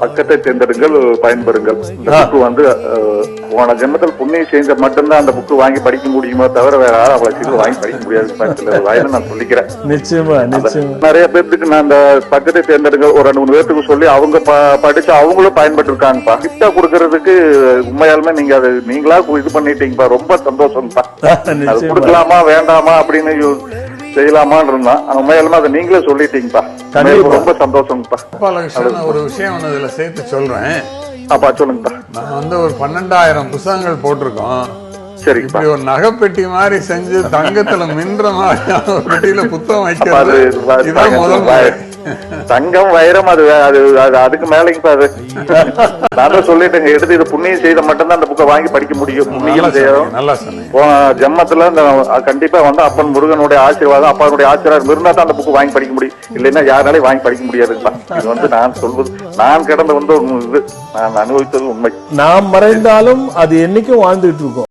பக்கத்தை தேர்ந்தெடுங்கள், பயன்பெறுங்கள். இந்த புக்கு வந்து போன ஜென்மத்தில் புண்ணியம் செஞ்ச மட்டும்தான் அந்த புக்கு வாங்கி படிக்க முடியுமோ தவிர வேற யாரும் அவ்வளவு சீக்கிரம் வாங்கி படிக்க முடியாது வயது நான் சொல்லிக்கிறேன். நிச்சயமா நிச்சயமா நிறைய பேருக்கு நான் அந்த பக்கத்தை தேர்ந்தெடுங்கள் ஒரு 2-3 பேருக்கு சொல்லி அவங்க படிச்சு அவங்களும் பயன்பட்டு இருக்காங்கப்பா. கிஃப்டா கொடுக்கறதுக்கு உண்மையாலுமே நீங்க அது நீங்களா இது பண்ணிட்டீங்கப்பா. ரொம்ப சந்தோஷம்ப்பா. அது கொடுக்கலாமா வேண்டாமா அப்படின்னு செய்யலாமான்னு இருந்தா உண்மையாலுமே அதை நீங்களே சொல்லிட்டீங்கப்பா. ரொம்ப சந்தோஷம்ப்பா. ஒரு விஷயம் ஒண்ணு இதுல சேர்த்து சொல்றேன். அப்பா சொல்லுங்கப்பா. நான் வந்து ஒரு 12,000 புத்தகங்கள் போட்டிருக்கோம். சரி, இப்படி ஒரு நகைப்பெட்டி மாதிரி செஞ்சு தங்கத்துல மின்ற மாதிரி ஒரு பெட்டியில புத்தகம் வைக்கிறது இதுதான் முதல். தங்கம் வைரம் அது அதுக்கு மேலைங்கப்பா. அது நான் சொல்லிட்டேங்க, எடுத்து இது புண்ணியம் செய்த மட்டும்தான் அந்த புக்கை வாங்கி படிக்க முடியும். புண்ணியம் செய்யும் நல்லா சொன்னீங்க. போன ஜென்மத்துல கண்டிப்பா வந்து அப்பன் முருகனுடைய ஆசீர்வாதம் அப்பாவுடைய ஆசீர்வாதம் இருந்தா தான் அந்த புக்கு வாங்கி படிக்க முடியும். இல்லைன்னா யாராலையும் வாங்கி படிக்க முடியாதுங்கப்பா. இது வந்து நான் சொல்வது நான் கிடந்த வந்து இது நான் அனுபவித்தது உண்மை. நாம் மறைந்தாலும் அது என்னைக்கும் வாழ்ந்துட்டு இருக்கோம்.